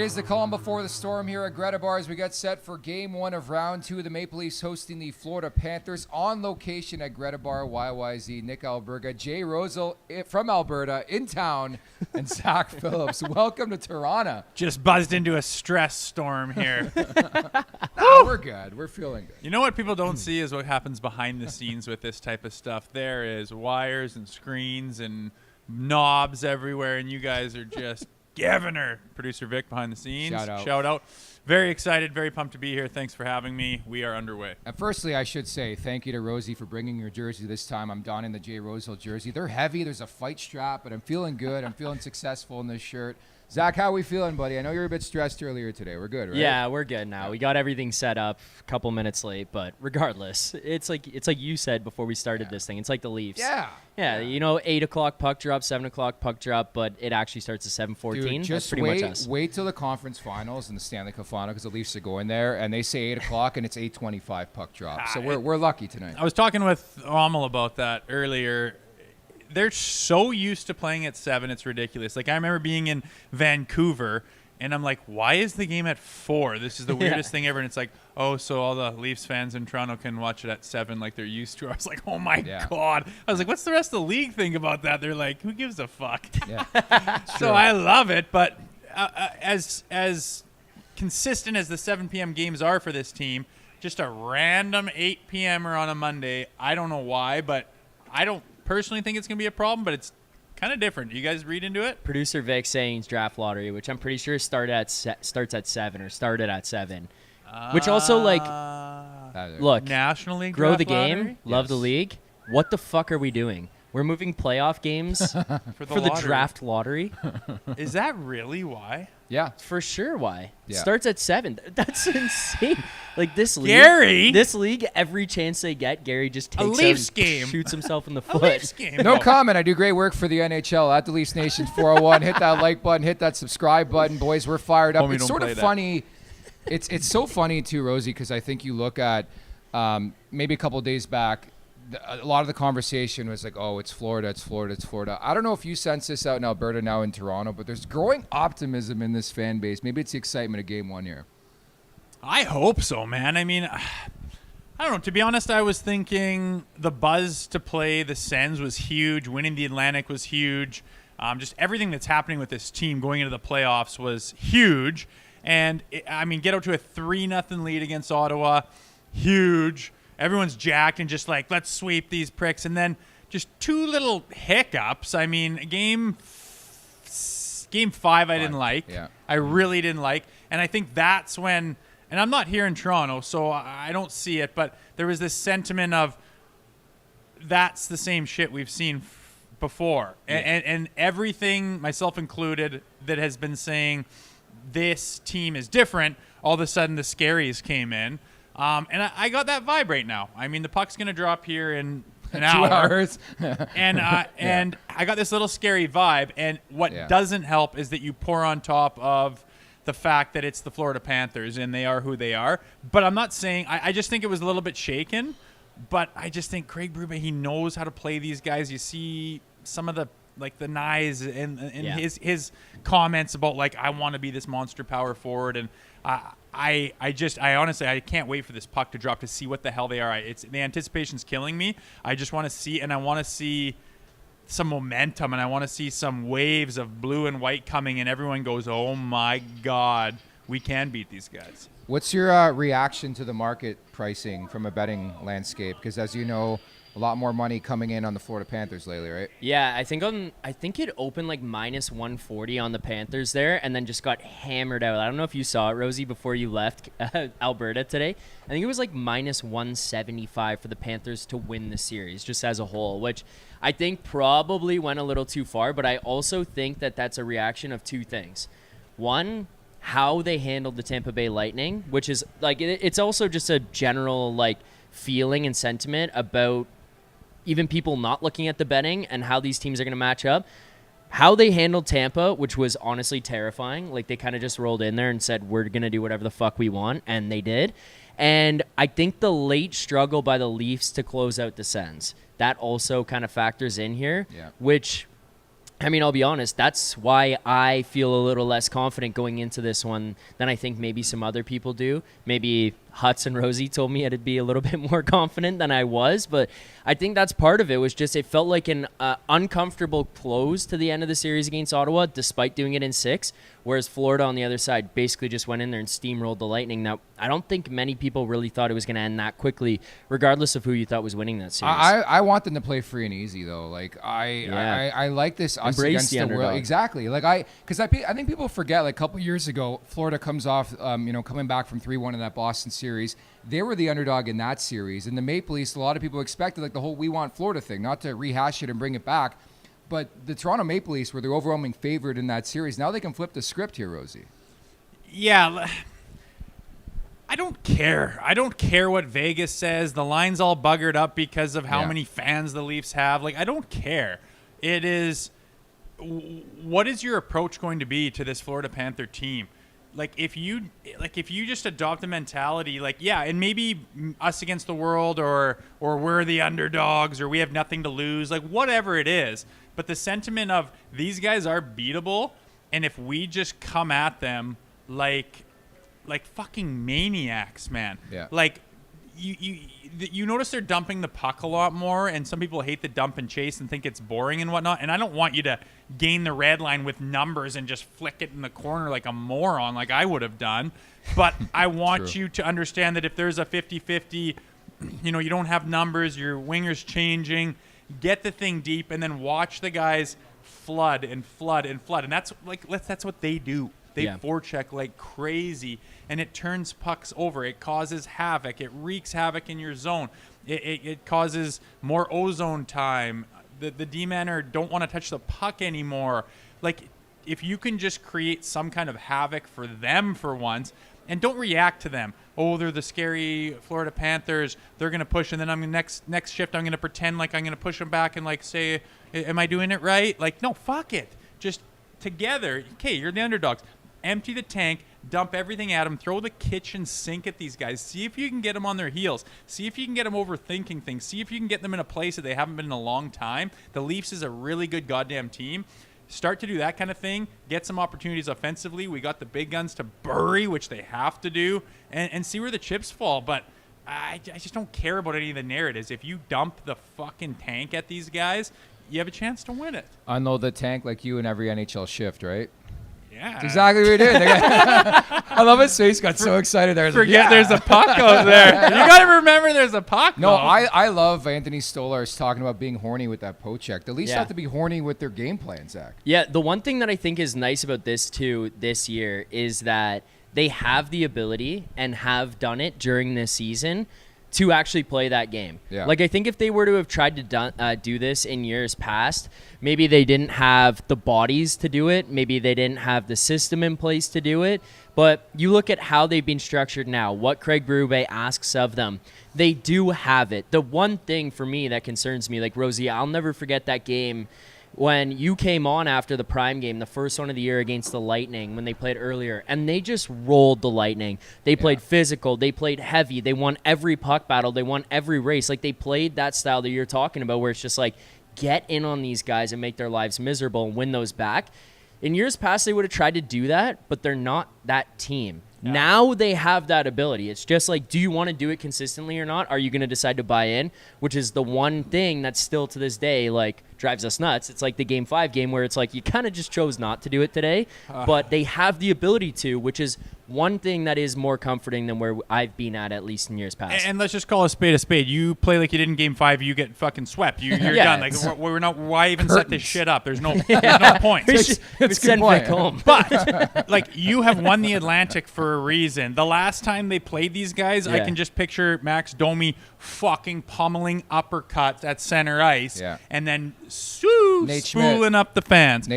It is the calm before the storm here at GRETA Bar as we get set for Game 1 of Round 2. The Maple Leafs hosting the Florida Panthers on location at GRETA Bar, YYZ, Nick Alberga, Jay Rosehill from Alberta in town, and Zack Phillips. Welcome to Toronto. Just buzzed into a stress storm here. We're good. We're feeling good. You know what people don't see is what happens behind the scenes with this type of stuff. There is wires and screens and knobs everywhere, and you guys are just giving her. Producer Vic behind the scenes. Shout out. Very excited, very pumped to be here. Thanks for having me. We are underway. And firstly, I should say thank you to Rosie for bringing your jersey this time. I'm donning the Jay Rosehill jersey. They're heavy. There's a fight strap, but I'm feeling good. I'm feeling successful in this shirt. Zach, how are we feeling, buddy? I know you were a bit stressed earlier today. We're good, right? Yeah, we're good now. We got everything set up a couple minutes late, but regardless, it's like you said before we started this thing. It's like the Leafs. Yeah, you know, 8 o'clock puck drop, 7 o'clock puck drop, but it actually starts at 7:14. Dude, That's pretty much us. Wait till the conference finals and the Stanley Cup final because the Leafs are going there, and they say 8 o'clock, and it's 8:25 puck drop. So we're lucky tonight. I was talking with Rommel about that earlier. They're so used to playing at 7, it's ridiculous. Like, I remember being in Vancouver, and I'm like, why is the game at 4? This is the weirdest thing ever. And it's like, oh, so all the Leafs fans in Toronto can watch it at 7 like they're used to. I was like, oh, my God. I was like, what's the rest of the league think about that? They're like, who gives a fuck? Yeah. So I love it, but as consistent as the 7 p.m. games are for this team, just a random 8 p.m.er on a Monday, I don't know why, but I don't personally think it's going to be a problem, but it's kind of different. You guys read into it? Producer Vic saying it's draft lottery, which I'm pretty sure started at 7, which also, like, look, National League grow the draft game, lottery? love the league. What the fuck are we doing? We're moving playoff games for the draft lottery. Is that really why? Yeah. For sure why. Yeah. Starts at 7. That's insane. Like this league. Gary! This league, every chance they get, Gary just takes Leafs out and game. shoots himself in the A foot. Leafs game. No comment. I do great work for the NHL at the Leafs Nation 401. Hit that like button. Hit that subscribe button, boys. We're fired up. Homie, It's don't sort of play that. funny. It's so funny too, Rosie, because I think you look at maybe a couple of days back, a lot of the conversation was like, oh, it's Florida, it's Florida, it's Florida. I don't know if you sense this out in Alberta now in Toronto, but there's growing optimism in this fan base. Maybe it's the excitement of Game 1 here. I hope so, man. I mean, I don't know. To be honest, I was thinking the buzz to play the Sens was huge. Winning the Atlantic was huge. Just everything that's happening with this team going into the playoffs was huge. And, get out to a 3-0 lead against Ottawa, huge. Everyone's jacked and just like, let's sweep these pricks. And then just 2 little hiccups. I mean, game 5 I didn't like. Yeah. I really didn't like. And I think that's when, and I'm not here in Toronto, so I don't see it, but there was this sentiment of that's the same shit we've seen before. Yeah. And everything, myself included, that has been saying this team is different, all of a sudden the scaries came in. And I got that vibe right now. I mean, the puck's going to drop here in an 2 hour. hours. And I got this little scary vibe. And what doesn't help is that you pour on top of the fact that it's the Florida Panthers and they are who they are. But I'm not saying – I just think it was a little bit shaken. But I just think Craig Berube, he knows how to play these guys. You see some of the knives in his comments about, like, I want to be this monster power forward. And I honestly, I can't wait for this puck to drop to see what the hell they are. The anticipation's killing me. I just want to see, and I want to see some momentum, and I want to see some waves of blue and white coming, and everyone goes, oh my God, we can beat these guys. What's your reaction to the market pricing from a betting landscape? Because as you know, a lot more money coming in on the Florida Panthers lately, right? Yeah, I think it opened like minus 140 on the Panthers there, and then just got hammered out. I don't know if you saw it, Rosie, before you left Alberta today. I think it was like minus 175 for the Panthers to win the series, just as a whole, which I think probably went a little too far. But I also think that that's a reaction of 2 things. One, how they handled the Tampa Bay Lightning, which is like it's also just a general like feeling and sentiment about even people not looking at the betting and how these teams are going to match up. How they handled Tampa, which was honestly terrifying. Like, they kind of just rolled in there and said, we're going to do whatever the fuck we want, and they did. And I think the late struggle by the Leafs to close out the Sens, that also kind of factors in here, which I mean, I'll be honest, that's why I feel a little less confident going into this one than I think maybe some other people do. Maybe Huts and Rosie told me I'd be a little bit more confident than I was, but I think that's part of it. Was just it felt like an uncomfortable close to the end of the series against Ottawa, despite doing it in 6, whereas Florida on the other side basically just went in there and steamrolled the Lightning. Now, I don't think many people really thought it was going to end that quickly, regardless of who you thought was winning that series. I want them to play free and easy, though. Like, I like this us Embrace against the the underdog. world. Exactly. Like, because I think people forget, like, a couple years ago, Florida comes off, coming back from 3-1 in that Boston series. They were the underdog in that series. And the Maple Leafs, a lot of people expected, like, the whole we want Florida thing, not to rehash it and bring it back. But the Toronto Maple Leafs were the overwhelming favorite in that series. Now they can flip the script here, Rosie. Yeah. I don't care. I don't care what Vegas says. The line's all buggered up because of how many fans the Leafs have. Like, I don't care. It is, what is your approach going to be to this Florida Panther team? Like, if you just adopt a mentality, like, yeah, and maybe us against the world, or we're the underdogs, or we have nothing to lose, like, whatever it is. But the sentiment of these guys are beatable, and if we just come at them like fucking maniacs, man. Yeah. Like, you notice they're dumping the puck a lot more, and some people hate the dump and chase and think it's boring and whatnot. And I don't want you to gain the red line with numbers and just flick it in the corner like a moron like I would have done. But I want you to understand that if there's a 50-50, you don't have numbers, your winger's changing, get the thing deep, and then watch the guys flood and flood and flood. And that's what they do. They forecheck like crazy, and it turns pucks over. It causes havoc. It wreaks havoc in your zone. It causes more ozone time. The D-men don't want to touch the puck anymore. Like, if you can just create some kind of havoc for them for once, and don't react to them. Oh, they're the scary Florida Panthers. They're going to push, and then next shift I'm going to pretend like I'm going to push them back and like say, am I doing it right? Like, no, fuck it. Just together, okay, you're the underdogs. Empty the tank, dump everything at them, throw the kitchen sink at these guys. See if you can get them on their heels. See if you can get them overthinking things. See if you can get them in a place that they haven't been in a long time. The Leafs is a really good goddamn team. Start to do that kind of thing. Get some opportunities offensively. We got the big guns to bury, which they have to do, and see where the chips fall. But I just don't care about any of the narratives. If you dump the fucking tank at these guys, you have a chance to win it. Unload the tank like you in every NHL shift, right? Yeah. That's exactly what we're doing. I love his face. Got so excited there. Forget there's a puck out there. You got to remember there's a puck. No, I love Anthony Stolarz talking about being horny with that poach check. The Leafs have to be horny with their game plan, Zach. Yeah, the one thing that I think is nice about this too this year is that they have the ability and have done it during this season to actually play that game. Yeah. Like, I think if they were to have tried to do this in years past, maybe they didn't have the bodies to do it. Maybe they didn't have the system in place to do it. But you look at how they've been structured now, what Craig Berube asks of them. They do have it. The one thing for me that concerns me, like, Rosie, I'll never forget that game when you came on after the Prime game, the first one of the year against the Lightning, when they played earlier, and they just rolled the Lightning. They played physical. They played heavy. They won every puck battle. They won every race. Like, they played that style that you're talking about where it's just like, get in on these guys and make their lives miserable and win those back. In years past, they would have tried to do that, but they're not that team. Yeah. Now they have that ability. It's just like, do you want to do it consistently or not? Are you going to decide to buy in? Which is the one thing that still to this day, like, drives us nuts. It's like the Game 5 game where it's like, you kind of just chose not to do it today, but they have the ability to, which is one thing that is more comforting than where I've been at least in years past. And let's just call a spade a spade. You play like you did in Game 5, you get fucking swept. You're done. Like, we're not. Why even set this shit up? There's no point. It's send Vic home. But like, you have won the Atlantic for a reason. The last time they played these guys, I can just picture Max Domi fucking pummeling uppercuts at center ice, and then spooling up the fans.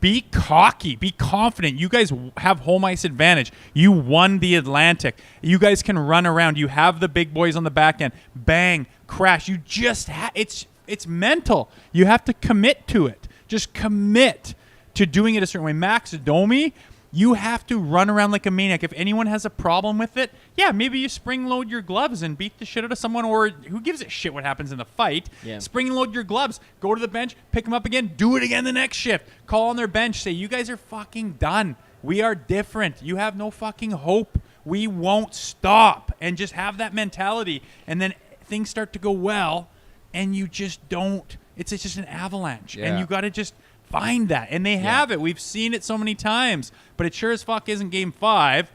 Be cocky, be confident. You guys have home ice advantage. You won the Atlantic. You guys can run around. You have the big boys on the back end. Bang, crash. You just it's mental. You have to commit to it. Just commit to doing it a certain way. Max Domi, You have to run around like a maniac. If anyone has a problem with it, yeah, maybe you spring load your gloves and beat the shit out of someone, or who gives a shit what happens in the fight? Yeah. Spring load your gloves. Go to the bench, pick them up again, do it again the next shift. Call on their bench, say, you guys are fucking done. We are different. You have no fucking hope. We won't stop. And just have that mentality. And then things start to go well, and you just don't. It's just an avalanche. Yeah. And you got to just find that. And they have it. We've seen it so many times. But it sure as fuck isn't Game 5.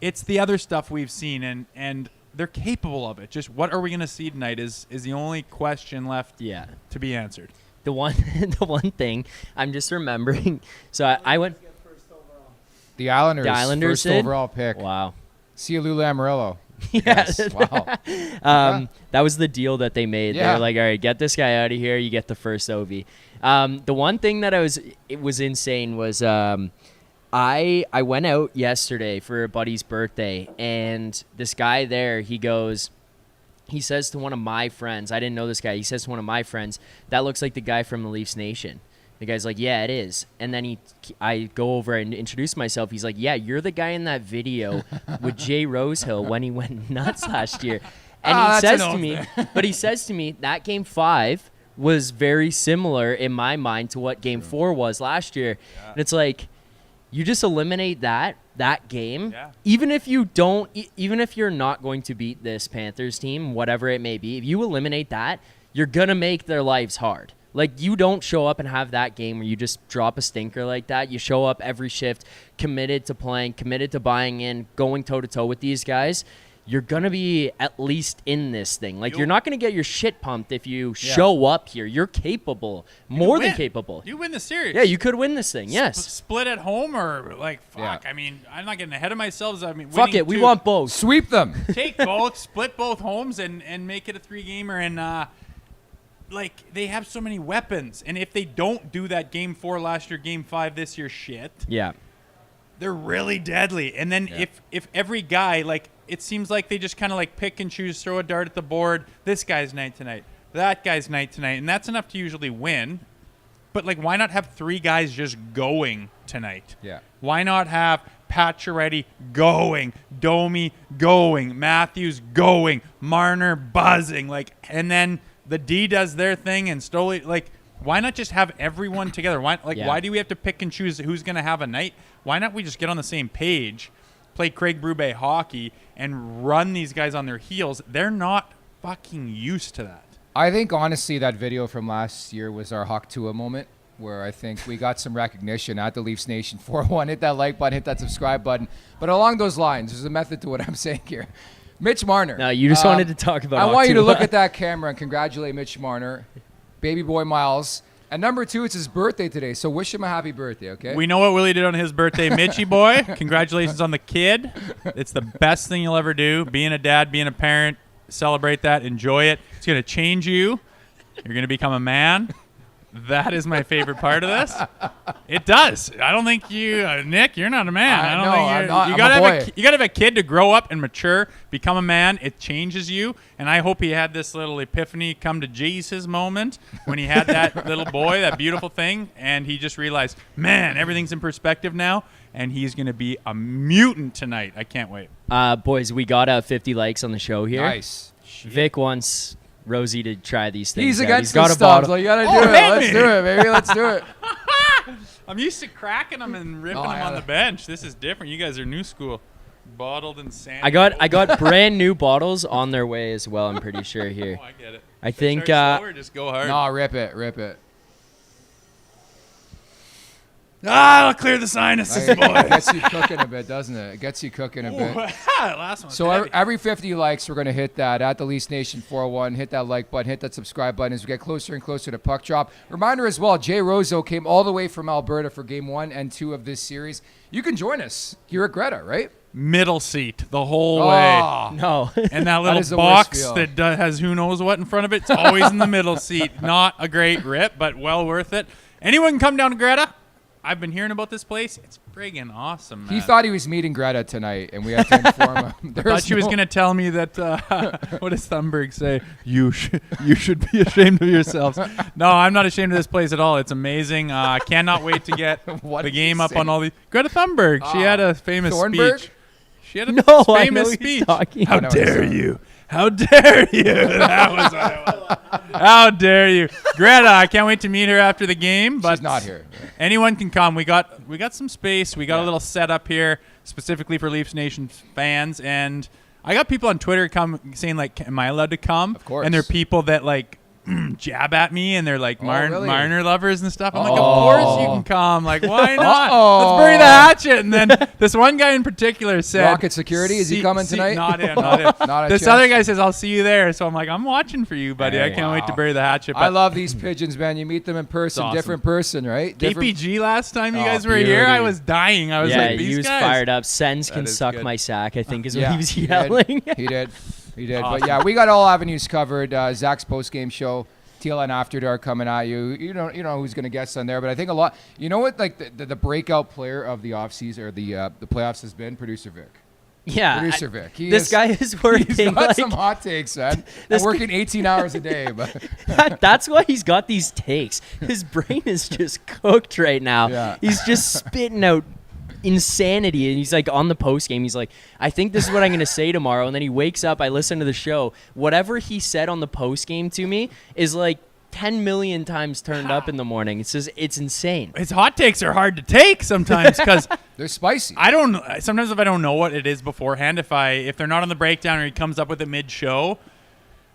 It's the other stuff we've seen, and they're capable of it. Just what are we going to see tonight is the only question left to be answered. The one thing I'm just remembering. So I went. The Islanders. The Islanders first did? overall pick. Wow. See you, Lou Lamoriello. Yes. Wow. That was the deal that they made. Yeah. They were like, all right, get this guy out of here. You get the first OV. The one thing that it was insane was I went out yesterday for a buddy's birthday, and this guy there, he says to one of my friends, I didn't know this guy, he says to one of my friends, that looks like the guy from the Leafs Nation. The guy's like, yeah, it is. And then I go over and introduce myself. He's like, yeah, you're the guy in that video with Jay Rosehill when he went nuts last year. And he says to me, that Game 5 was very similar in my mind to what Game 4 was last year. Yeah. And it's like, you just eliminate that game. Yeah. Even if you're not going to beat this Panthers team, whatever it may be, if you eliminate that, you're going to make their lives hard. Like, you don't show up and have that game where you just drop a stinker like that. You show up every shift, committed to playing, committed to buying in, going toe-to-toe with these guys. You're going to be at least in this thing. Like, you're not going to get your shit pumped if you show up here. You're capable, more than capable. You win the series. Yeah, you could win this thing, yes. Split at home or, like, fuck. Yeah. I mean, I'm not getting ahead of myself. I mean, fuck it. We want both. Sweep them. Take both, split both homes, and make it a 3-gamer. And, like, they have so many weapons. And if they don't do that Game 4 last year, Game 5 this year shit, they're really deadly. And then if every guy, like, it seems like they just kind of, like, pick and choose, throw a dart at the board. This guy's night tonight. That guy's night tonight. And that's enough to usually win. But, like, why not have 3 guys just going tonight? Yeah. Why not have Pacioretty going, Domi going, Matthews going, Marner buzzing, like, and then the D does their thing and Stoli, like, why not just have everyone together? Why do we have to pick and choose who's going to have a night? Why not we just get on the same page, play Craig Berube hockey, and run these guys on their heels? They're not fucking used to that. I think, honestly, that video from last year was our Hawk Tua moment, where I think we got some recognition at the Leafs Nation 4-1. Hit that like button, hit that subscribe button. But along those lines, there's a method to what I'm saying here. Mitch Marner. No, you just wanted to talk about I want you to look at that camera and congratulate Mitch Marner, baby boy Miles. And number 2, it's his birthday today, so wish him a happy birthday, okay? We know what Willie did on his birthday. Mitchie boy, congratulations on the kid. It's the best thing you'll ever do. Being a dad, being a parent, celebrate that, enjoy it. It's going to change you. You're going to become a man. That is my favorite part of this. It does. I don't think you, Nick, you're not a man. I'm not. You gotta have a kid to grow up and mature, become a man. It changes you. And I hope he had this little epiphany, come to Jesus moment when he had that little boy, that beautiful thing, and he just realized, man, everything's in perspective now, and he's gonna be a mutant tonight. I can't wait. Boys, we got 50 likes on the show here. Nice. Vic wants Rosie to try these things. He's against got the a bottle. So you gotta do it. Let's do it, baby. Let's do it. I'm used to cracking them and ripping them on the bench. This is different. You guys are new school. Bottled and sand. I got brand new bottles on their way as well, I'm pretty sure here. Oh, I get it. I think slower, just go hard. No, rip it. I'll clear the sinuses, boy. It gets you cooking a bit, doesn't it? It gets you cooking a bit. Last one. So every 50 likes, we're going to hit that at the Leafs Nation 401. Hit that like button, hit that subscribe button as we get closer and closer to puck drop. Reminder as well, Jay Rosehill came all the way from Alberta for Game 1 and 2 of this series. You can join us here at GRETA, right? Middle seat the whole way. No. And that little box that has who knows what in front of it. It's always in the middle seat. Not a great rip, but well worth it. Anyone can come down to GRETA. I've been hearing about this place. It's friggin' awesome, man. He thought he was meeting Greta tonight, and we had to inform him. I thought she was going to tell me that, what does Thunberg say? You should be ashamed of yourselves. No, I'm not ashamed of this place at all. It's amazing. I cannot wait to get the game up on all these. Greta Thunberg, she had a famous Thornburg? speech. She had a famous speech. How dare you? How dare you? That was what it was. How dare you? Greta, I can't wait to meet her after the game. But She's not here. anyone can come. We got some space. We got a little setup here specifically for Leafs Nation fans. And I got people on Twitter saying, like, am I allowed to come? Of course. And there are people that, like, jab at me, and they're like really? Marner lovers and stuff. I'm like, of course you can come. Like, why not? Uh-oh. Let's bury the hatchet. And then this one guy in particular said, Rocket Security, is he coming tonight? Not in. Not a This chance. other guy says, I'll see you there. So I'm like, I'm watching for you, buddy. Hey, I can't wait to wow. bury the hatchet. I But love these pigeons, man. You meet them in person, awesome. different person, right? Different. DPG last time you Oh, guys were here, beauty. I was dying. I was Yeah, like, he these was guys. fired up. Sens can is suck good. my sack, I think is what Yeah, he was he did. yelling. He did. Awesome. But yeah, we got all avenues covered. Zach's post-game show, TLN After Dark coming at you. You know who's going to guest on there, but I think a lot. You know what? Like the breakout player of the offseason or the playoffs has been Producer Vic. Yeah. Producer Vic. This guy is working. He's got like, some hot takes, man. I'm this working 18 hours a day, but that's why he's got these takes. His brain is just cooked right now. Yeah. He's just spitting out insanity, and he's like on the post game. He's like, I think this is what I'm going to say tomorrow. And then he wakes up. I listen to the show. Whatever he said on the post game to me is like 10 million times turned up in the morning. It's insane. His hot takes are hard to take sometimes because they're spicy. I don't. Sometimes if I don't know what it is beforehand, if they're not on the breakdown or he comes up with it mid-show,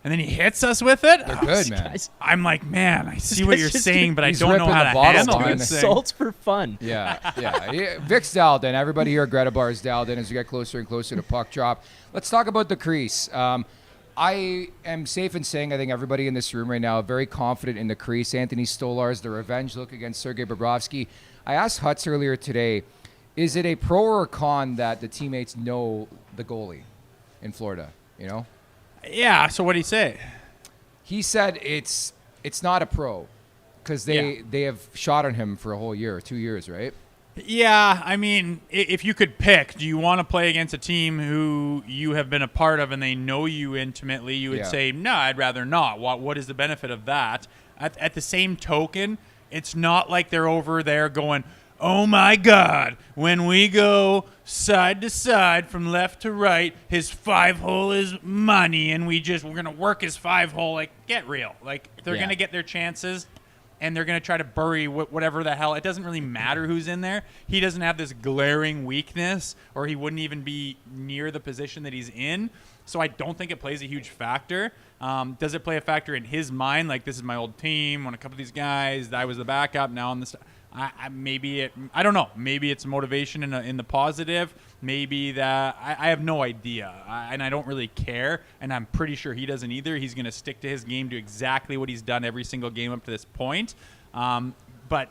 and then he hits us with it, They're good, man. Guys, I'm like, man, I see what guy's you're just saying, but I he's don't know ripping how the to bottle handle behind this the thing. salts for fun. Yeah. Vic's dialed in. Everybody here at Greta Bar is dialed in as we get closer and closer to puck drop. Let's talk about the crease. I am safe in saying I think everybody in this room right now very confident in the crease. Anthony Stolarz, the revenge look against Sergei Bobrovsky. I asked Hutz earlier today, is it a pro or a con that the teammates know the goalie in Florida? You know? Yeah. So what did he say? He said it's not a pro because they have shot on him for a whole year or 2 years, right? Yeah, I mean, if you could pick, do you want to play against a team who you have been a part of and they know you intimately? You would say, no, I'd rather not. What is the benefit of that? At the same token, it's not like they're over there going, oh my God, when we go side to side from left to right, his 5-hole is money and we're going to work his 5-hole. Like, get real. Like, they're going to get their chances. And they're going to try to bury whatever the hell. It doesn't really matter who's in there. He doesn't have this glaring weakness, or he wouldn't even be near the position that he's in. So I don't think it plays a huge factor. Does it play a factor in his mind? Like, this is my old team. When a couple of these guys, I was the backup. Now I'm the I don't know. Maybe it's motivation in the positive. Maybe that I have no idea, and I don't really care. And I'm pretty sure he doesn't either. He's going to stick to his game, do exactly what he's done every single game up to this point. But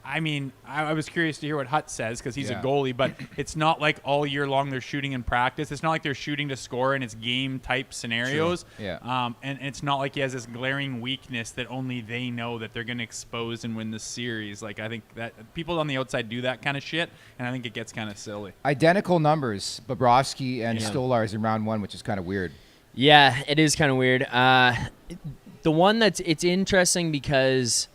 I mean, I was curious to hear what Hutz says because he's a goalie, but it's not like all year long they're shooting in practice. It's not like they're shooting to score and it's game-type scenarios. True. Yeah. And it's not like he has this glaring weakness that only they know that they're going to expose and win the series. Like, I think that people on the outside do that kind of shit, and I think it gets kind of silly. Identical numbers, Bobrovsky and Stolarz in round one, which is kind of weird. Yeah, it is kind of weird. The one it's interesting because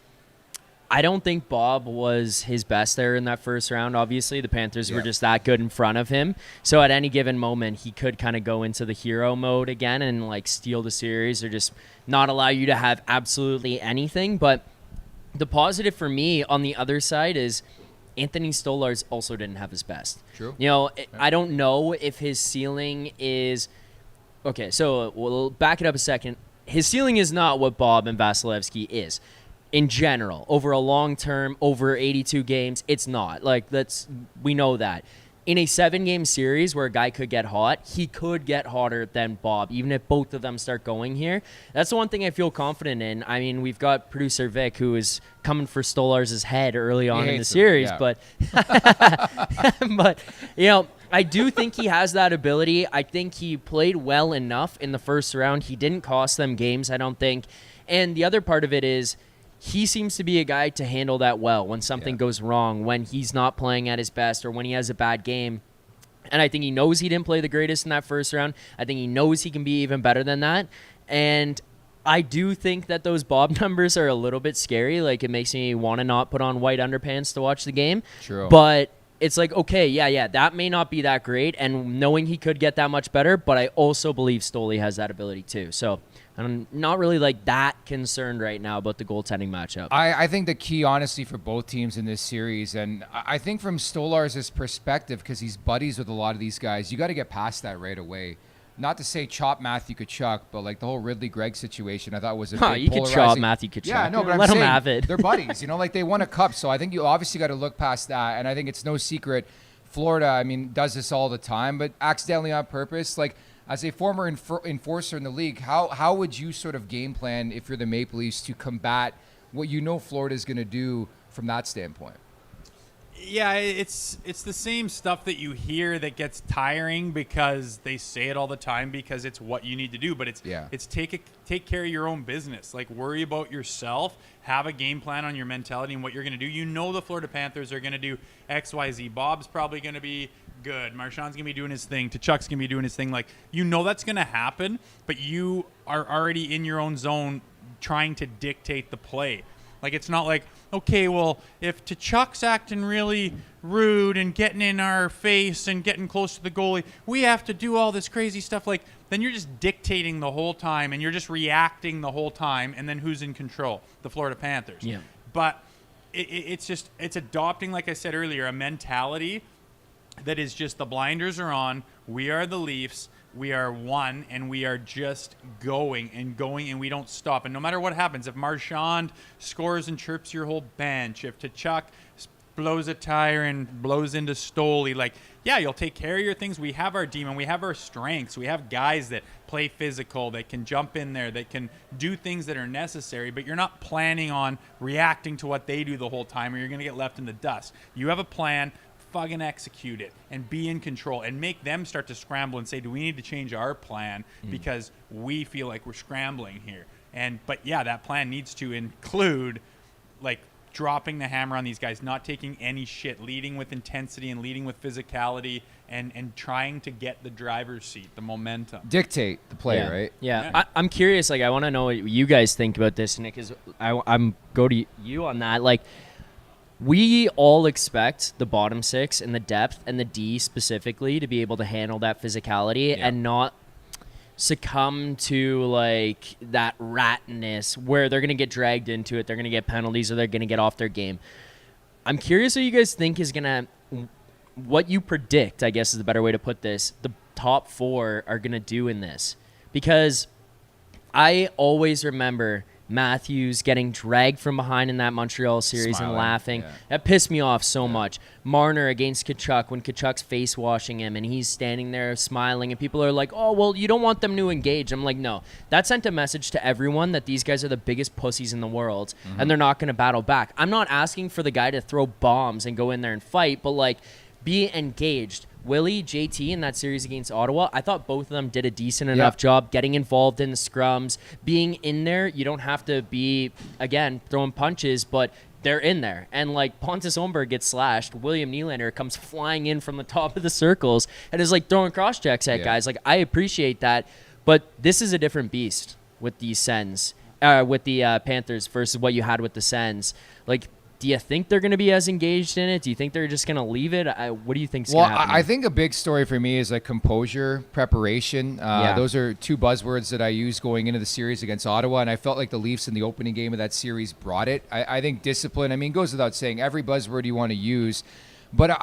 I don't think Bob was his best there in that first round. Obviously, the Panthers were just that good in front of him. So at any given moment, he could kind of go into the hero mode again and like steal the series or just not allow you to have absolutely anything. But the positive for me on the other side is Anthony Stolarz also didn't have his best. True. You know, I don't know if his ceiling is okay. So we'll back it up a second. His ceiling is not what Bob and Vasilevsky is. In general, over a long term, over 82 games, it's not. Like, we know that. In a 7-game series where a guy could get hot, he could get hotter than Bob, even if both of them start going here. That's the one thing I feel confident in. I mean, we've got producer Vic, who is coming for Stolarz' head early on in the series, but you know, I do think he has that ability. I think he played well enough in the first round. He didn't cost them games, I don't think. And the other part of it is, he seems to be a guy to handle that well when something goes wrong, when he's not playing at his best or when he has a bad game. And I think he knows he didn't play the greatest in that first round. I think he knows he can be even better than that. And I do think that those Bob numbers are a little bit scary. Like, it makes me want to not put on white underpants to watch the game. True. But it's like, okay, yeah, that may not be that great. And knowing he could get that much better, but I also believe Stoli has that ability too. So I'm not really like that concerned right now about the goaltending matchup. I think the key, honestly, for both teams in this series, and I think from Stolarz' perspective, because he's buddies with a lot of these guys, you got to get past that right away. Not to say chop Matthew Tkachuk, but like the whole Ridley Gregg situation, I thought was a big you could chop Matthew Tkachuk. Yeah, no, but let I'm him saying have it. They're buddies, like they won a cup, so I think you obviously got to look past that. And I think it's no secret, Florida, I mean, does this all the time, but accidentally on purpose. Like, as a former enforcer in the league, how would you sort of game plan if you're the Maple Leafs to combat what Florida is going to do from that standpoint? Yeah, it's the same stuff that you hear that gets tiring because they say it all the time because it's what you need to do. But it's take care of your own business. Like, worry about yourself. Have a game plan on your mentality and what you're going to do. The Florida Panthers are going to do X, Y, Z. Bob's probably going to be good. Marchand's going to be doing his thing. Tkachuk's going to be doing his thing. Like, that's going to happen, but you are already in your own zone trying to dictate the play. Like, it's not like, okay, well, if Tkachuk's acting really rude and getting in our face and getting close to the goalie, we have to do all this crazy stuff. Like, then you're just dictating the whole time and you're just reacting the whole time. And then who's in control? The Florida Panthers. Yeah. But it's adopting, like I said earlier, a mentality that is just the blinders are on. We are the Leafs. We are one, and we are just going, and we don't stop. And no matter what happens, if Marchand scores and chirps your whole bench, if Tkachuk blows a tire and blows into Stoli, like, yeah, you'll take care of your things. We have our demon. We have our strengths. We have guys that play physical, that can jump in there, that can do things that are necessary, but you're not planning on reacting to what they do the whole time, or you're going to get left in the dust. You have a plan. Fucking execute it and be in control and make them start to scramble and say, do we need to change our plan because we feel like we're scrambling here? But yeah, that plan needs to include like dropping the hammer on these guys, not taking any shit, leading with intensity and leading with physicality and trying to get the driver's seat, the momentum. Dictate the play, right? Yeah. I'm curious. Like, I want to know what you guys think about this, Nick, because I'm go to you on that. Like, we all expect the bottom six and the depth and the D specifically to be able to handle that physicality and not succumb to like that ratness where they're going to get dragged into it, they're going to get penalties, or they're going to get off their game. I'm curious what you guys think is going to, what you predict, I guess is the better way to put this, the top four are going to do in this. Because I always remember Matthews getting dragged from behind in that Montreal series Smiling, and laughing. yeah. That pissed me off so much. Marner against Tkachuk when Tkachuk's face washing him and he's standing there smiling and people are like, oh, well, you don't want them to engage. I'm like, no. That sent a message to everyone that these guys are the biggest pussies in the world and they're not going to battle back. I'm not asking for the guy to throw bombs and go in there and fight, but like be engaged. Willie, JT in that series against Ottawa, I thought both of them did a decent enough job getting involved in the scrums, being in there. You don't have to be, again, throwing punches, but they're in there. And like Pontus Holmberg gets slashed, William Nylander comes flying in from the top of the circles and is like throwing cross checks at guys. Like, I appreciate that, but this is a different beast with these Sens, with the Panthers versus what you had with the Sens. Like, do you think they're going to be as engaged in it? Do you think they're just going to leave it? What do you think is going to happen? I think a big story for me is like composure, preparation. Those are two buzzwords that I used going into the series against Ottawa, and I felt like the Leafs in the opening game of that series brought it. I think discipline, goes without saying, every buzzword you want to use. But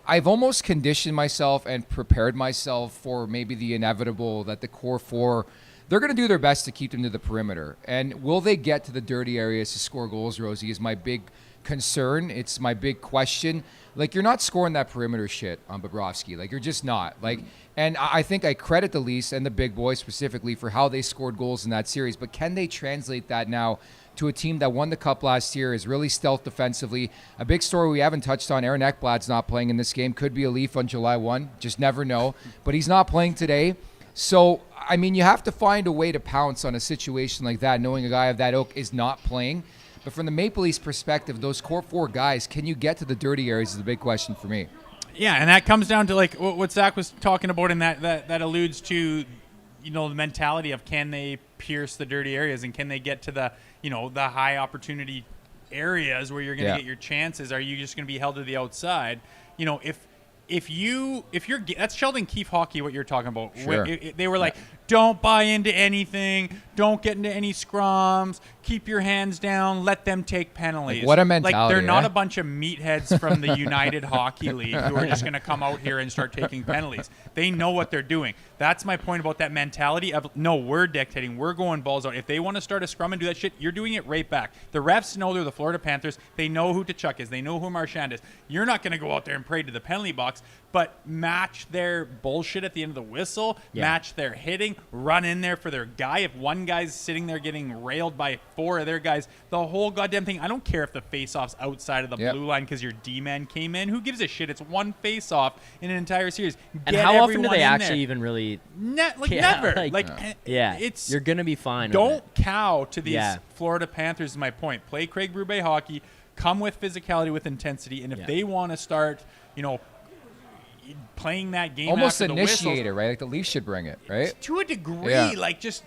I've almost conditioned myself and prepared myself for maybe the inevitable that the core four, they're going to do their best to keep them to the perimeter. And will they get to the dirty areas to score goals, Rosie, is my big concern. It's my big question. Like, you're not scoring that perimeter shit on Bobrovsky. Like, you're just not. Like, and I think I credit the Leafs and the big boys specifically for how they scored goals in that series. But can they translate that now to a team that won the Cup last year, is really stealth defensively? A big story we haven't touched on, Aaron Ekblad's not playing in this game. Could be a Leaf on July 1. Just never know. But he's not playing today. So, you have to find a way to pounce on a situation like that, knowing a guy of that ilk is not playing. But from the Maple Leafs perspective, those core 4 guys, can you get to the dirty areas is the big question for me. Yeah, and that comes down to like what Zach was talking about, and that alludes to, the mentality of can they pierce the dirty areas and can they get to the, the high opportunity areas where you're going to get your chances. Are you just going to be held to the outside? If you're that's Sheldon Keefe hockey, what you're talking about. Sure. They were like, don't buy into anything, don't get into any scrums, keep your hands down, let them take penalties. Like, what a mentality. Like, they're not a bunch of meatheads from the United Hockey League who are just going to come out here and start taking penalties. They know what they're doing. That's my point about that mentality of, no, we're dictating, we're going balls out. If they want to start a scrum and do that shit, you're doing it right back. The refs know they're the Florida Panthers. They know who Tkachuk is. They know who Marchand is. You're not going to go out there and pray to the penalty box, but match their bullshit at the end of the whistle, match their hitting, run in there for their guy. If one guy's sitting there getting railed by 4 of their guys, the whole goddamn thing, I don't care if the face-off's outside of the blue line because your D-man came in. Who gives a shit? It's one face-off in an entire series. And how often do they actually even really... never. It's you're going to be fine. Don't cow to these Florida Panthers is my point. Play Craig Berube hockey. Come with physicality, with intensity. And if they want to start, playing that game almost after initiate the it, right? Like the Leafs should bring it, right? To a degree, like just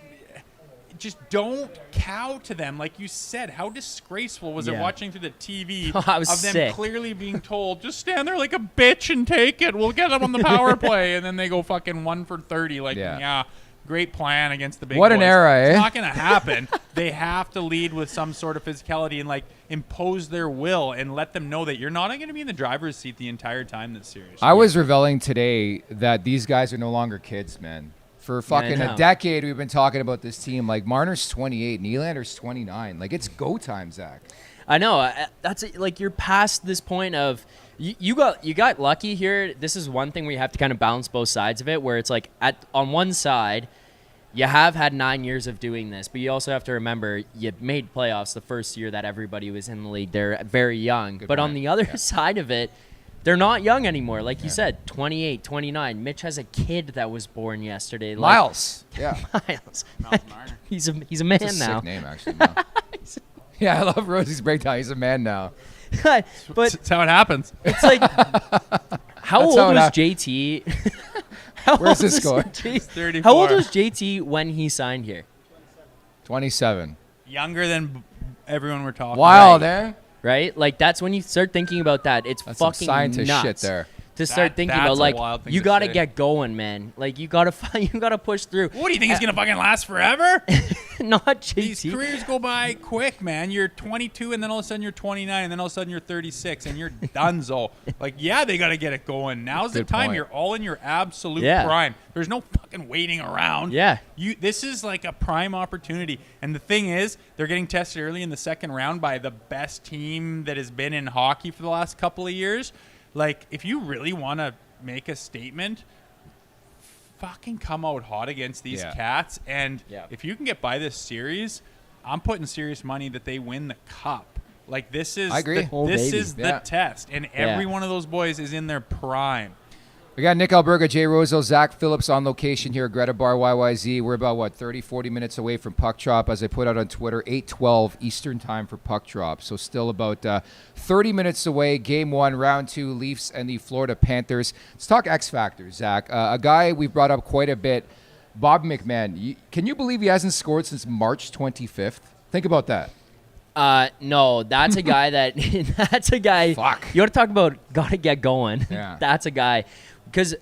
don't cow to them. Like you said, how disgraceful was it watching through the TV of them clearly being told, just stand there like a bitch and take it. We'll get them on the power play. And then they go fucking 1 for 30. Like, great plan against the big What boys. an era, eh? It's not going to happen. They have to lead with some sort of physicality and, like, impose their will and let them know that you're not going to be in the driver's seat the entire time this series. I was reveling today that these guys are no longer kids, man. For fucking a decade, we've been talking about this team. Like, Marner's 28, Nylander's 29. Like, it's go time, Zach. I know. That's like you're past this point of you got lucky here. This is one thing where you have to kind of balance both sides of it, where it's like on one side, you have had 9 years of doing this, but you also have to remember you made playoffs the first year that everybody was in the league. They're very young. Good point. On the other side of it, they're not young anymore. Like you said, 28, 29. Mitch has a kid that was born yesterday. Miles. Miles. He's a man That's a now. Sick name, actually. No. I love Rosie's breakdown. He's a man now. But that's how it happens. It's like, how old was JT? Where's the score? 34. How old was JT when he signed here? 27. Younger than everyone we're talking. Wild, eh? Right? Like, that's when you start thinking about that. It's That's fucking some scientist nuts shit there. to start thinking about. Like, you got to get going, man. Like, you got to push through. What do you think is going to fucking last forever? Not JT. These careers go by quick, man. You're 22, and then all of a sudden you're 29, and then all of a sudden you're 36, and you're donezo. Like, they got to get it going. Now's the time. You're all in your absolute prime. There's no fucking waiting around. This is like a prime opportunity. And the thing is, they're getting tested early in the second round by the best team that has been in hockey for the last couple of years. Like, if you really want to make a statement, fucking come out hot against these cats. And if you can get by this series, I'm putting serious money that they win the cup. Like, this is I agree. This is the test. And every one of those boys is in their prime. We got Nick Alberga, Jay Rosehill, Zack Phillips on location here at GRETA Bar YYZ. We're about, 30, 40 minutes away from puck drop. As I put out on Twitter, 8:12 Eastern time for puck drop. So still about 30 minutes away. Game 1, round 2, Leafs and the Florida Panthers. Let's talk X Factor, Zach. A guy we've brought up quite a bit, Bob McMahon. Can you believe he hasn't scored since March 25th? Think about that. No, that's a guy that's a guy. Fuck. You want to talk about got to get going. Yeah. That's a guy. Because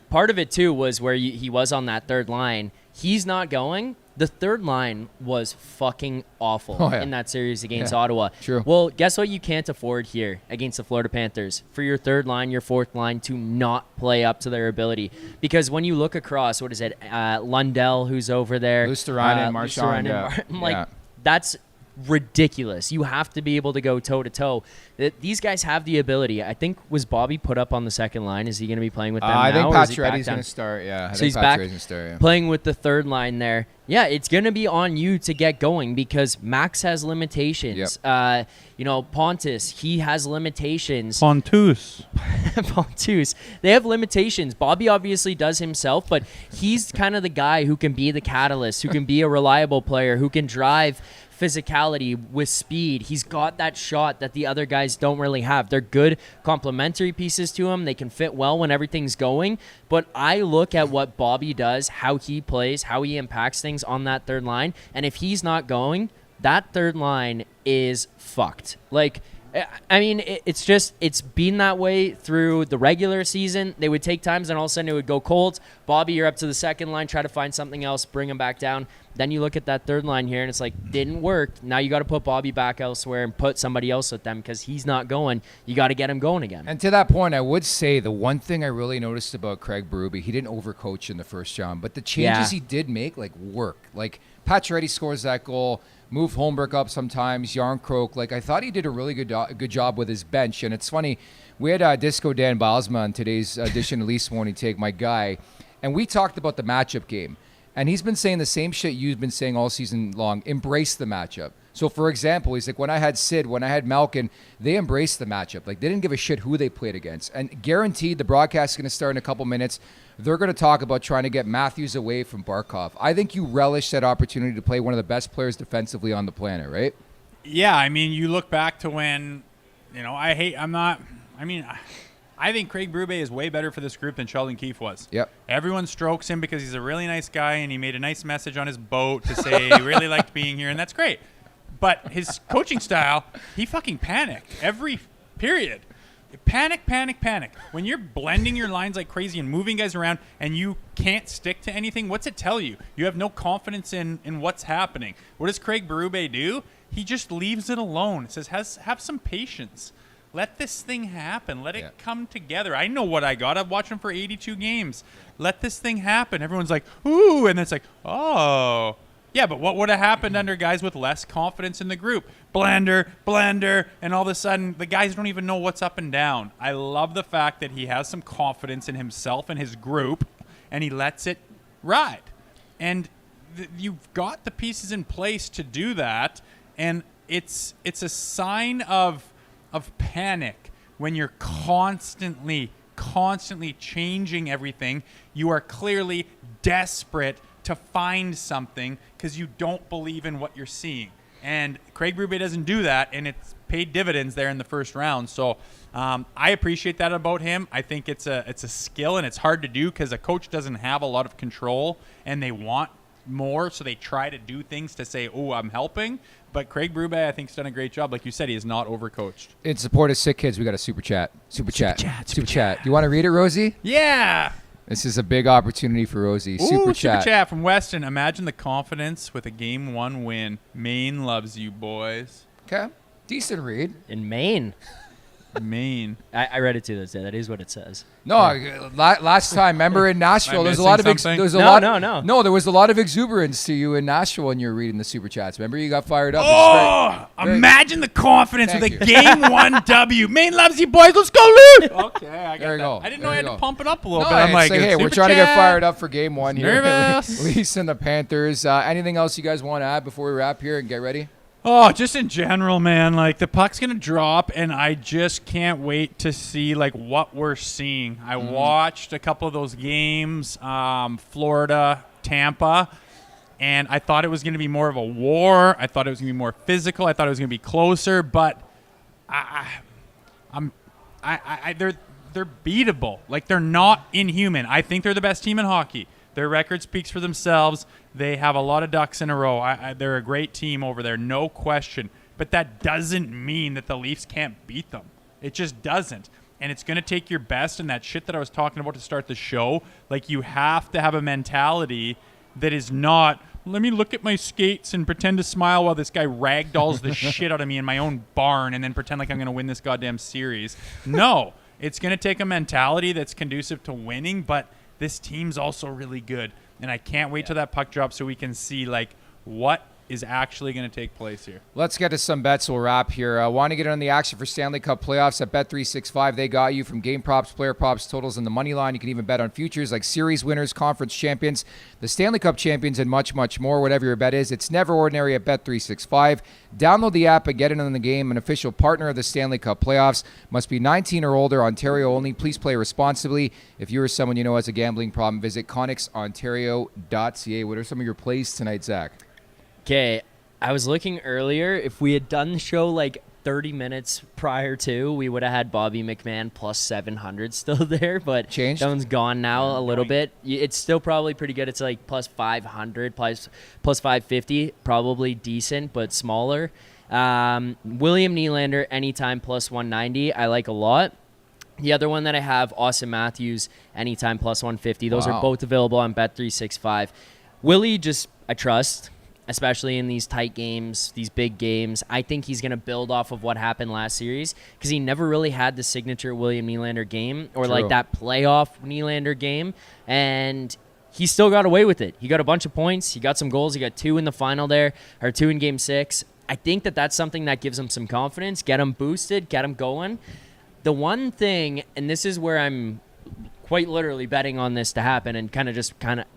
part of it, too, was where he was on that third line. He's not going. The third line was fucking awful in that series against Ottawa. True. Well, guess what you can't afford here against the Florida Panthers? For your third line, your fourth line to not play up to their ability. Because when you look across, what is it, Lundell, who's over there. Luosterainen, Marchand. That's ridiculous. You have to be able to go toe-to-toe. These guys have the ability. I think, was Bobby put up on the second line? Is he going to be playing with them now? I think Pacioretty's going to start, So he's back playing with the third line there. Yeah, it's going to be on you to get going because Max has limitations. Pontus, he has limitations. Pontus. They have limitations. Bobby obviously does himself, but he's kind of the guy who can be the catalyst, who can be a reliable player, who can drive physicality with speed. He's got that shot that the other guys don't really have. They're good complementary pieces to him. They can fit well when everything's going. But I look at what Bobby does, how he plays, how he impacts things on that third line. And if he's not going, that third line is fucked. Like, I mean, it's been that way through the regular season. They would take times and all of a sudden it would go cold. Bobby, you're up to the second line, try to find something else, bring him back down. Then you look at that third line here and it's like, didn't work. Now you got to put Bobby back elsewhere and put somebody else with them because he's not going. You got to get him going again. And to that point, I would say the one thing I really noticed about Craig Berube, he didn't overcoach in the first round, but the changes he did make, like, work. Like, Pacioretty scores that goal. Move Holmberg up sometimes, Yarncroke. Like, I thought he did a really good job with his bench. And it's funny, we had Disco Dan Balsma on today's edition of Leafs Morning Take, my guy, and we talked about the matchup game. And he's been saying the same shit you've been saying all season long. Embrace the matchup. So, for example, he's like, when I had Sid, when I had Malkin, they embraced the matchup. Like, they didn't give a shit who they played against. And guaranteed, the broadcast is going to start in a couple minutes. They're going to talk about trying to get Matthews away from Barkov. I think you relish that opportunity to play one of the best players defensively on the planet, right? Yeah, I mean, you look back to when, I think Craig Berube is way better for this group than Sheldon Keefe was. Yep. Everyone strokes him because he's a really nice guy and he made a nice message on his boat to say he really liked being here, and that's great. But his coaching style, he fucking panicked every period. Panic. When you're blending your lines like crazy and moving guys around and you can't stick to anything, what's it tell you? You have no confidence in what's happening. What does Craig Berube do? He just leaves it alone. It says, have some patience. Let this thing happen. Let it come together. I know what I got. I've watched him for 82 games. Let this thing happen. Everyone's like, ooh, and it's like, oh. Yeah, but what would have happened under guys with less confidence in the group? Blender, and all of a sudden, the guys don't even know what's up and down. I love the fact that he has some confidence in himself and his group, and he lets it ride. And you've got the pieces in place to do that, and it's a sign of panic when you're constantly changing everything. You are clearly desperate to find something because you don't believe in what you're seeing. And Craig Berube doesn't do that, and it's paid dividends there in the first round. So I appreciate that about him. I think it's a skill, and it's hard to do because a coach doesn't have a lot of control, and they want more, so they try to do things to say, oh, I'm helping. But Craig Berube, I think, has done a great job. Like you said, he is not overcoached. In support of Sick Kids, we got a super chat. Super chat. You want to read it, Rosie? Yeah. This is a big opportunity for Rosie. Super chat from Weston. Imagine the confidence with a Game 1 win. Maine loves you, boys. Okay. Decent read. In Maine. Maine. I read it too. That is what it says. No, last time, remember in Nashville, there was a lot of there was a lot of exuberance to you in Nashville when you were reading the super chats. Remember, you got fired up. Imagine the confidence with a Thank you. Game 1 W. Maine loves you, boys. Let's go, Luke. Okay, I got There you that. go. I didn't know I There had you to go. pump it up a little No, bit. I'm like, hey, we're super trying to get chat. fired up for Game 1 here. Nervous. Leafs and the Panthers. Anything else you guys want to add before we wrap here and get ready? Oh, just in general, man. Like, the puck's going to drop, and I just can't wait to see, like, what we're seeing. I watched a couple of those games, Florida, Tampa, and I thought it was going to be more of a war. I thought it was going to be more physical. I thought it was going to be closer, but they're beatable. Like, they're not inhuman. I think they're the best team in hockey. Their record speaks for themselves. They have a lot of ducks in a row. They're a great team over there, no question. But that doesn't mean that the Leafs can't beat them. It just doesn't. And it's going to take your best, and that shit that I was talking about to start the show, like, you have to have a mentality that is not, let me look at my skates and pretend to smile while this guy ragdolls the shit out of me in my own barn and then pretend like I'm going to win this goddamn series. No. It's going to take a mentality that's conducive to winning, but this team's also really good, and I can't wait till that puck drops so we can see, like, what is actually going to take place here. Let's get to some bets. We'll wrap here. Want to get on the action for Stanley Cup playoffs at Bet365? They got you from game props, player props, totals, and the money line. You can even bet on futures like series winners, conference champions, the Stanley Cup champions, and much, much more. Whatever your bet is, it's never ordinary at Bet365. Download the app and get in on the game. An official partner of the Stanley Cup playoffs. Must be 19 or older. Ontario only. Please play responsibly. If you or someone you know has a gambling problem, visit ConnexOntario.ca. What are some of your plays tonight, Zach? Okay, I was looking earlier. If we had done the show like 30 minutes prior to, we would have had Bobby McMahon plus 700 still there, but Changed? that one's gone now a little bit. It's still probably pretty good. It's like plus 500, plus 550, probably decent, but smaller. William Nylander, anytime plus 190, I like a lot. The other one that I have, Austin Matthews, anytime plus 150. Those are both available on Bet365. Willie, I trust, especially in these tight games, these big games. I think he's going to build off of what happened last series because he never really had the signature William Nylander game or like that playoff Nylander game, and he still got away with it. He got a bunch of points. He got some goals. He got 2 in the final there, or 2 in Game 6. I think that's something that gives him some confidence, get him boosted, get him going. The one thing, and this is where I'm quite literally betting on this to happen and kind of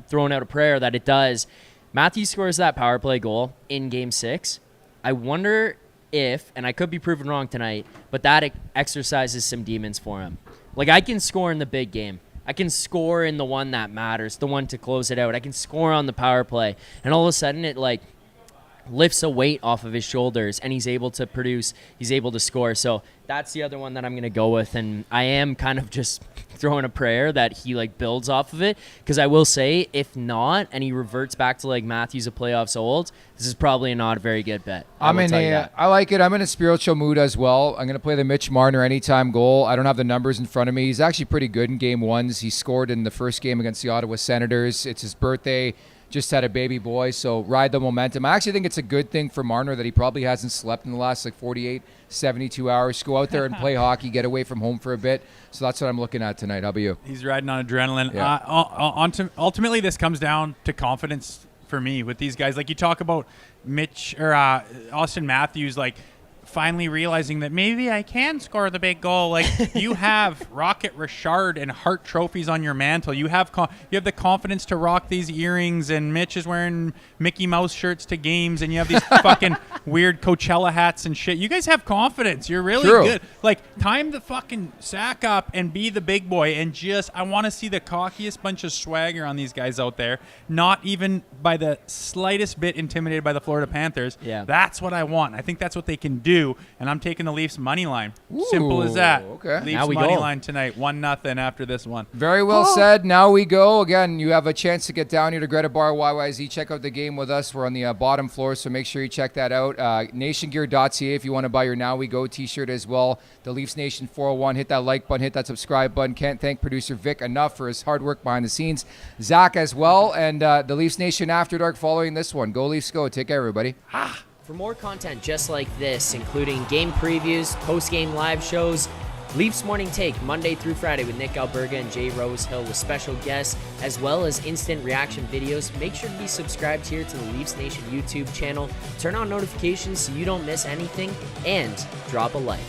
throwing out a prayer that it does. Matthew scores that power play goal in Game 6. I wonder if, and I could be proven wrong tonight, but that exercises some demons for him. Like, I can score in the big game. I can score in the one that matters, the one to close it out. I can score on the power play. And all of a sudden, it, like, lifts a weight off of his shoulders, and he's able to produce, he's able to score. So that's the other one that I'm going to go with, and I am kind of just throwing a prayer that he like builds off of it, because I will say, if not, and he reverts back to like Matthews of playoffs old, this is probably not a very good bet. I like it. I'm in a spiritual mood as well. I'm going to play the Mitch Marner anytime goal. I don't have the numbers in front of me. He's actually pretty good in Game 1s. He scored in the first game against the Ottawa Senators. It's his birthday. Just had a baby boy, so ride the momentum. I actually think it's a good thing for Marner that he probably hasn't slept in the last like 48, 72 hours. Go out there and play hockey, get away from home for a bit. So that's what I'm looking at tonight. How about you? He's riding on adrenaline. Yeah. Ultimately, this comes down to confidence for me with these guys. Like you talk about Mitch or Austin Matthews, like finally realizing that maybe I can score the big goal. Like you have Rocket Richard and Hart trophies on your mantle. You have the confidence to rock these earrings, and Mitch is wearing Mickey Mouse shirts to games, and you have these fucking weird Coachella hats and shit. You guys have confidence. You're really good. Like, time the fucking sack up and be the big boy, and I want to see the cockiest bunch of swagger on these guys out there, not even by the slightest bit intimidated by the Florida Panthers. Yeah. That's what I want. I think that's what they can do. And I'm taking the Leafs money line. Simple as that. Okay. Leafs money line tonight. 1-0 after this one. Very well said. Now we go. Again, you have a chance to get down here to GRETA Bar YYZ. Check out the game with us. We're on the bottom floor, so make sure you check that out. Nationgear.ca if you want to buy your Now We Go t-shirt as well. The Leafs Nation 401. Hit that like button. Hit that subscribe button. Can't thank producer Vic enough for his hard work behind the scenes. Zach as well. And the Leafs Nation After Dark following this one. Go Leafs go. Take care, everybody. For more content just like this, including game previews, post-game live shows, Leafs Morning Take Monday through Friday with Nick Alberga and Jay Rosehill with special guests, as well as instant reaction videos, make sure to be subscribed here to the Leafs Nation YouTube channel. Turn on notifications so you don't miss anything, and drop a like.